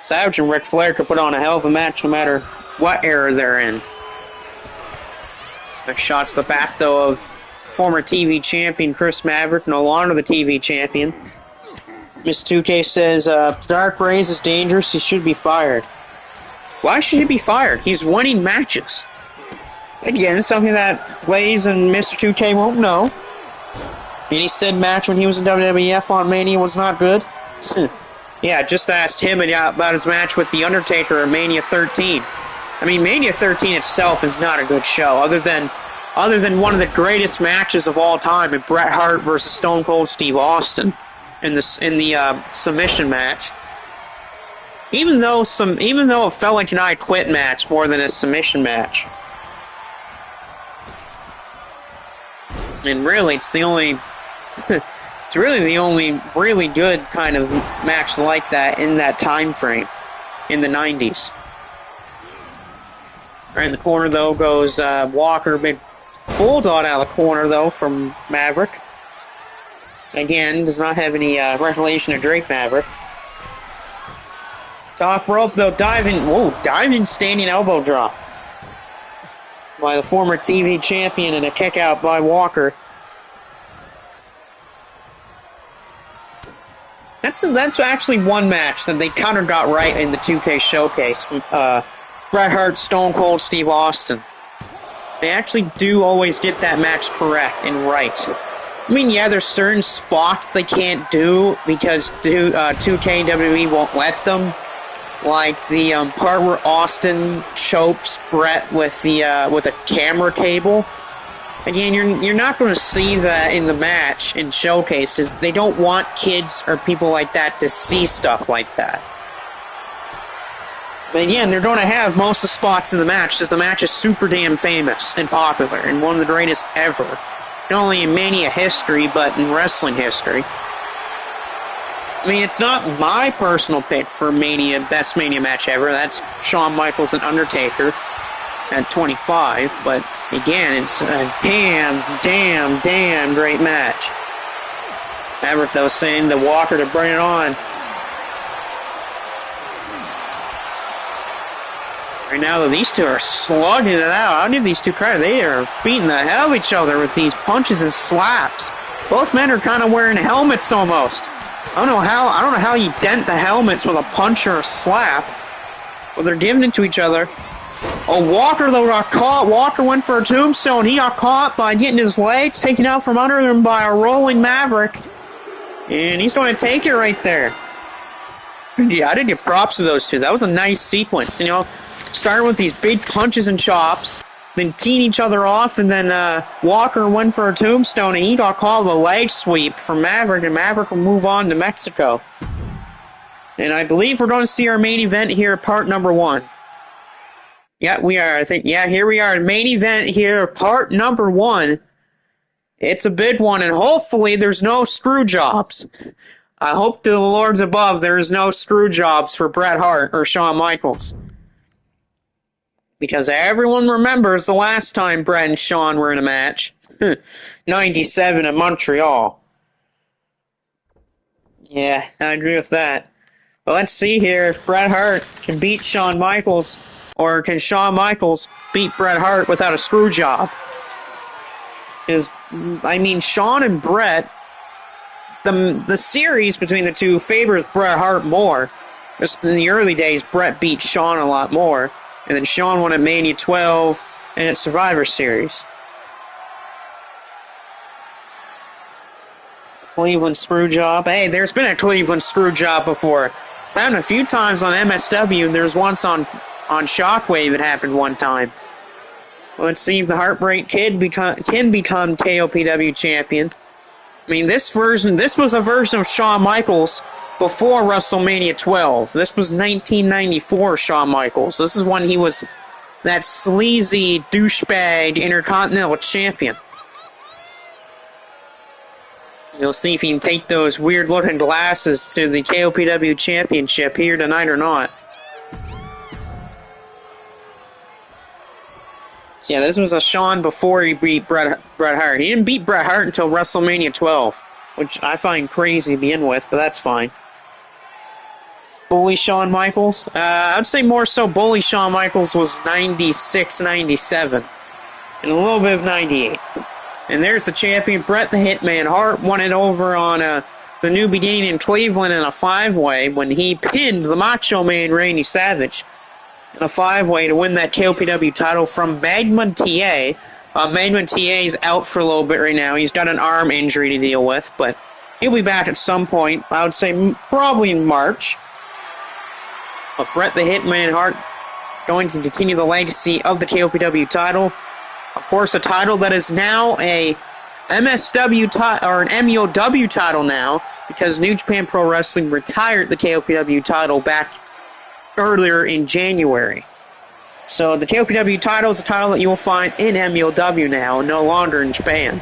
Savage and Ric Flair could put on a hell of a match no matter what era they're in. Next shot's the back, though, of former TV champion Chris Maverick, no longer the TV champion. Miss 2K says, Dark Rays is dangerous, he should be fired. Why should he be fired? He's winning matches. Again, something that Blaze and Mr. 2K won't know. And he said match when he was in WWF on Mania was not good. Yeah, just asked him about his match with The Undertaker at Mania 13. I mean, Mania 13 itself is not a good show, other than one of the greatest matches of all time, in Bret Hart versus Stone Cold Steve Austin in the submission match. Even though it felt like an I Quit match more than a submission match. And really, it's really the only really good kind of match like that in that time frame in the 90s. Right in the corner, though, goes Walker. Big bulldog out of the corner, though, from Maverick. Again, does not have any recollection of Drake Maverick. Top rope, though, diving standing elbow drop by the former TV champion, and a kick out by Walker. That's actually one match that they kind of got right in the 2K showcase. Bret Hart, Stone Cold Steve Austin. They actually do always get that match correct and right. I mean, yeah, there's certain spots they can't do because 2K and WWE won't let them. Like the part where Austin chokes Bret with a camera cable. Again, you're not going to see that in the match in showcases. They don't want kids or people like that to see stuff like that. But again, they're going to have most of the spots in the match because the match is super damn famous and popular and one of the greatest ever. Not only in Mania history, but in wrestling history. I mean, it's not my personal pick for best Mania match ever. That's Shawn Michaels and Undertaker at 25. But again, it's a damn great match. Maverick, though, saying to Walker to bring it on. Right now, though, these two are slugging it out. I'll give these two credit. They are beating the hell of each other with these punches and slaps. Both men are kind of wearing helmets almost. I don't know how you dent the helmets with a punch or a slap. Well, they're giving it to each other. Oh, Walker, though, got caught. Walker went for a tombstone. He got caught by getting his legs taken out from under him by a rolling Maverick. And he's going to take it right there. Yeah, I did give props to those two. That was a nice sequence, you know. Starting with these big punches and chops, then teeing each other off, and then Walker went for a tombstone, and he got called a leg sweep from Maverick, and Maverick will move on to Mexico. And I believe we're going to see our main event here, part number 1. Yeah, we are, I think. Yeah, here we are, main event here, part number 1. It's a big one, and hopefully there's no screw jobs. I hope to the Lords above there's no screw jobs for Bret Hart or Shawn Michaels. Because everyone remembers the last time Bret and Shawn were in a match. 97 in Montreal. Yeah, I agree with that. But let's see here if Bret Hart can beat Shawn Michaels, or can Shawn Michaels beat Bret Hart without a screw job. Because, I mean, Shawn and Bret, the series between the two favors Bret Hart more. Just in the early days, Bret beat Shawn a lot more. And then Shawn won at Mania 12 and at Survivor Series. Cleveland Screwjob. Hey, there's been a Cleveland Screwjob before. It's happened a few times on MSW, and there's once on Shockwave it happened one time. Let's see if the Heartbreak Kid can become KOPW champion. I mean, this was a version of Shawn Michaels before WrestleMania 12. This was 1994 Shawn Michaels. This is when he was that sleazy douchebag Intercontinental Champion. You'll see if he can take those weird-looking glasses to the KOPW Championship here tonight or not. Yeah, this was a Shawn before he beat Bret Hart. He didn't beat Bret Hart until WrestleMania 12, which I find crazy to begin with, but that's fine. Bully Shawn Michaels? I'd say more so Bully Shawn Michaels was 96, 97, and a little bit of 98. And there's the champion, Bret the Hitman Hart, won it over on the New Beginning in Cleveland in a 5-way when he pinned the Macho Man Randy Savage in a 5-way to win that KOPW title from Magma TA. Magma TA is out for a little bit right now. He's got an arm injury to deal with, but he'll be back at some point. I would say probably in March. But Bret the Hitman Hart going to continue the legacy of the KOPW title. Of course, a title that is now a MSW title, or an MUOW title now, because New Japan Pro Wrestling retired the KOPW title back earlier in January. So the KOPW title is a title that you will find in MUOW now, no longer in Japan.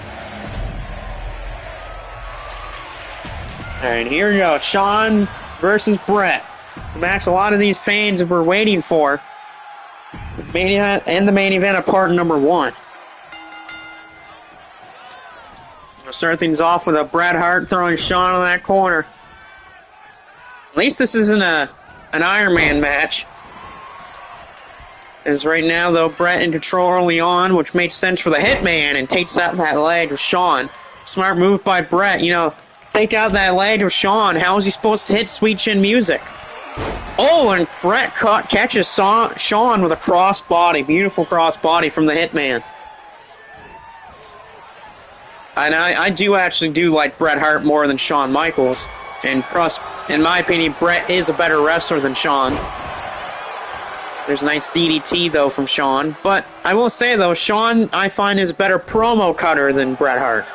Alright, here we go. Sean versus Brett. The match a lot of these fans were waiting for. The main event of part number 1. We'll start things off with a Bret Hart throwing Sean in that corner. At least this isn't an Iron Man match. As right now, though, Bret in control early on, which makes sense for the Hitman, and takes out that leg of Sean. Smart move by Bret. You know, take out that leg of Sean. How is he supposed to hit Sweet Chin Music? Oh, and Bret catches Sean with a crossbody. Beautiful crossbody from the Hitman. And I do actually like Bret Hart more than Shawn Michaels. And in my opinion, Bret is a better wrestler than Shawn. There's a nice DDT, though, from Shawn. But I will say, though, Shawn, I find, is a better promo cutter than Bret Hart.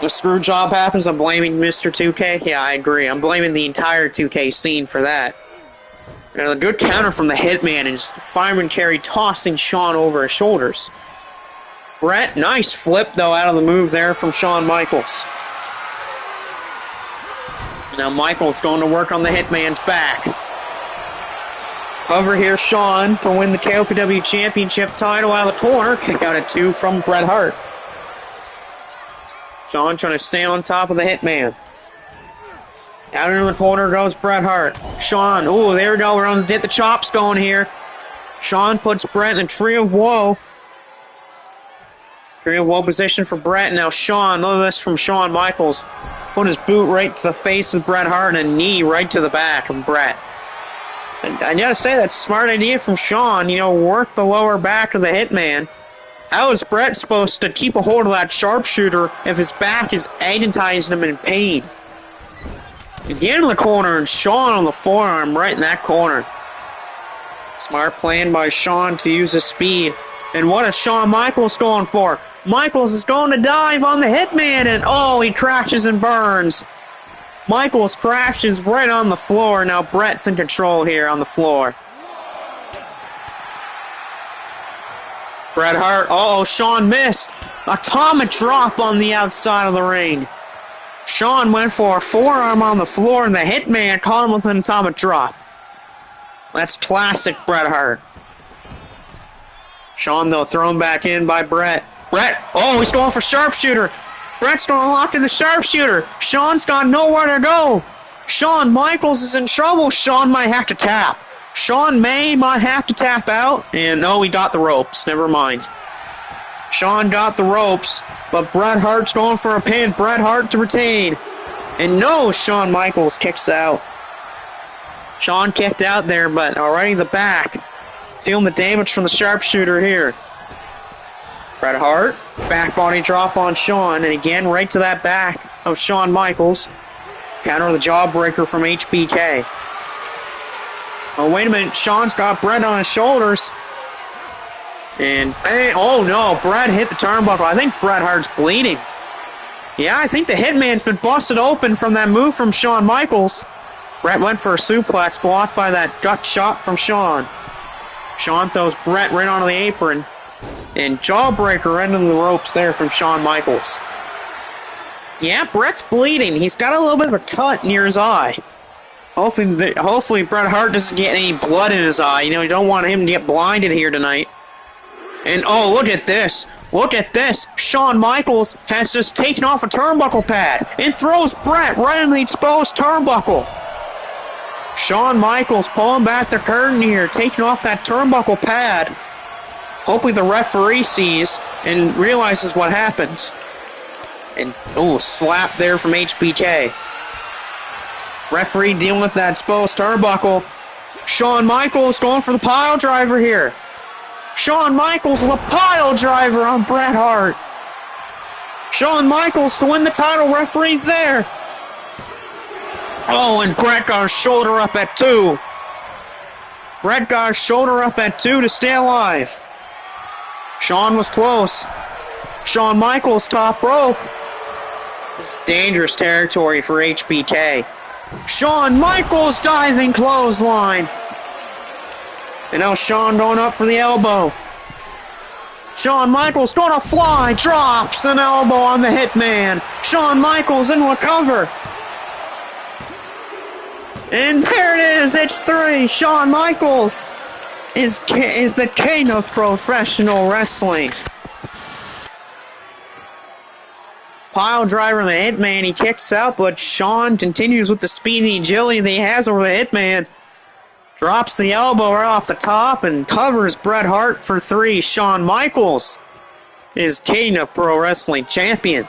The screw job happens, I'm blaming Mr. 2K. Yeah, I agree. I'm blaming the entire 2K scene for that. And a good counter from the Hitman, and just fireman carry tossing Shawn over his shoulders. Bret, nice flip, though, out of the move there from Shawn Michaels. Now Michaels going to work on the Hitman's back. Over here, Shawn to win the KOPW Championship title out of the corner. Kick out at 2 from Bret Hart. Shawn trying to stay on top of the Hitman. Out into the corner goes Bret Hart. Shawn, ooh, there we go. We're going to get the chops going here. Shawn puts Bret in a tree of woe. Tree of woe position for Bret. Now Shawn, look at this from Shawn Michaels. Put his boot right to the face of Bret Hart and a knee right to the back of Bret. And I gotta say, that's a smart idea from Shawn. You know, work the lower back of the Hitman. How is Bret supposed to keep a hold of that sharpshooter if his back is agonizing him in pain? Again in the corner, and Shawn on the forearm right in that corner. Smart plan by Shawn to use his speed. And what is Shawn Michaels going for? Michaels is going to dive on the Hitman, and oh, he crashes and burns. Michaels crashes right on the floor. Now Bret's in control here on the floor. Bret Hart, uh-oh, Shawn missed. Atomic drop on the outside of the ring. Shawn went for a forearm on the floor, and the Hitman caught him with an atomic drop. That's classic Bret Hart. Shawn, though, thrown back in by Bret. Bret, oh, he's going for sharpshooter. Bret's going to lock to the sharpshooter. Shawn's got nowhere to go. Shawn Michaels is in trouble. Shawn might have to tap. Shawn might have to tap out. And no, he got the ropes. Never mind. Shawn got the ropes, but Bret Hart's going for a pin. Bret Hart to retain. And no, Shawn Michaels kicks out. Shawn kicked out there, but already the back. Feeling the damage from the sharpshooter here. Bret Hart, back body drop on Shawn, and again right to that back of Shawn Michaels. Counter the jawbreaker from HBK. Oh, wait a minute, Shawn's got Bret on his shoulders. And, oh no, Bret hit the turnbuckle. I think Bret Hart's bleeding. Yeah, I think the Hitman's been busted open from that move from Shawn Michaels. Bret went for a suplex, blocked by that gut shot from Shawn. Shawn throws Bret right onto the apron. And jawbreaker right into the ropes there from Shawn Michaels. Yeah, Bret's bleeding. He's got a little bit of a cut near his eye. Hopefully Bret Hart doesn't get any blood in his eye. You know, you don't want him to get blinded here tonight. And oh, look at this. Look at this. Shawn Michaels has just taken off a turnbuckle pad and throws Bret right in the exposed turnbuckle. Shawn Michaels pulling back the curtain here, taking off that turnbuckle pad. Hopefully the referee sees and realizes what happens. And, oh, slap there from HBK. Referee dealing with that exposed turnbuckle. Shawn Michaels going for the pile driver here. Shawn Michaels with a pile driver on Bret Hart. Shawn Michaels to win the title. Referee's there. Oh, and Bret got his shoulder up at 2. Brett got his shoulder up at 2 to stay alive. Shawn was close. Shawn Michaels top rope. This is dangerous territory for HBK. Shawn Michaels diving clothesline. And now Shawn going up for the elbow. Shawn Michaels gonna fly, drops an elbow on the Hitman. Shawn Michaels into a cover. And there it is, it's 3. Shawn Michaels is the king of professional wrestling. Pile driver of the Hitman, he kicks out, but Shawn continues with the speed and agility that he has over the Hitman. Drops the elbow right off the top and covers Bret Hart for 3. Shawn Michaels is king of pro wrestling champion.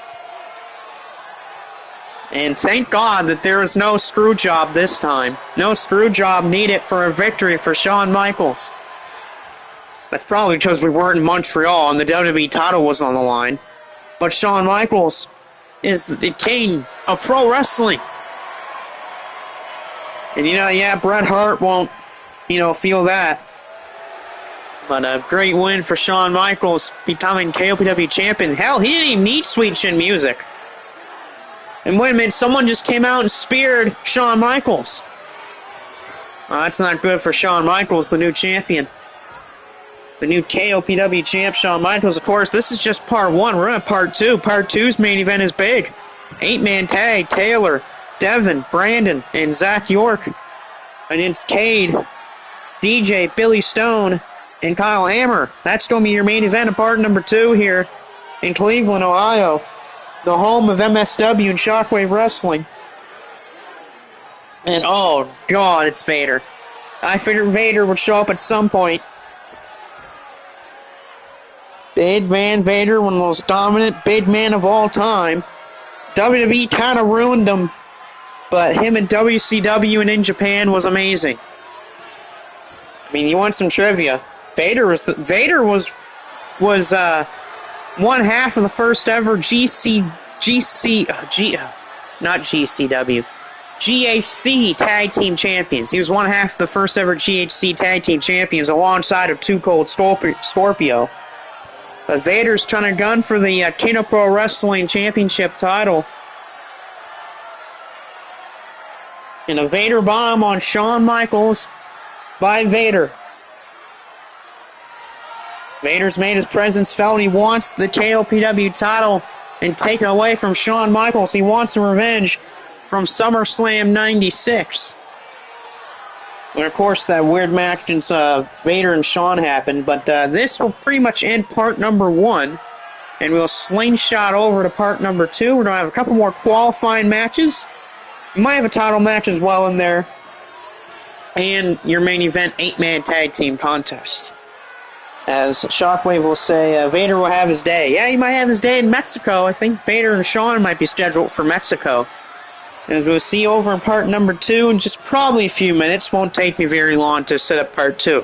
And thank God that there is no screw job this time. No screw job needed for a victory for Shawn Michaels. That's probably because we weren't in Montreal and the WWE title was on the line. But Shawn Michaels is the king of pro wrestling. And Bret Hart won't, feel that. But a great win for Shawn Michaels, becoming KOPW champion. Hell, he didn't even need Sweet Chin Music. And wait a minute, someone just came out and speared Shawn Michaels. Well, that's not good for Shawn Michaels, the new champion. The new KOPW champ, Shawn Michaels. Of course, this is just part 1. We're on part 2. Part 2's main event is big. 8-man tag, Taylor, Devin, Brandon, and Zach York against Cade, DJ, Billy Stone, and Kyle Hammer. That's going to be your main event of part number 2 here in Cleveland, Ohio, the home of MSW and Shockwave Wrestling. And oh God, it's Vader. I figured Vader would show up at some point. Big Man Vader, one of the most dominant big men of all time. WWE kind of ruined him, but him in WCW and in Japan was amazing. I mean, you want some trivia? Vader was one half of the first ever GHC tag team champions. He was one half of the first ever GHC tag team champions alongside of Too Cold Scorpio. But Vader's trying to gun for the King of Pro Wrestling Championship title. And a Vader bomb on Shawn Michaels by Vader. Vader's made his presence felt. He wants the KOPW title and taken away from Shawn Michaels. He wants some revenge from SummerSlam 96. And of course, that weird match against Vader and Shawn happened, but this will pretty much end part number 1, and we'll slingshot over to part number 2. We're going to have a couple more qualifying matches. You might have a title match as well in there, and your main event 8-man tag team contest. As Shockwave will say, Vader will have his day. Yeah, he might have his day in Mexico. I think Vader and Shawn might be scheduled for Mexico. As we'll see over in part number 2 in just probably a few minutes. Won't take me very long to set up part 2.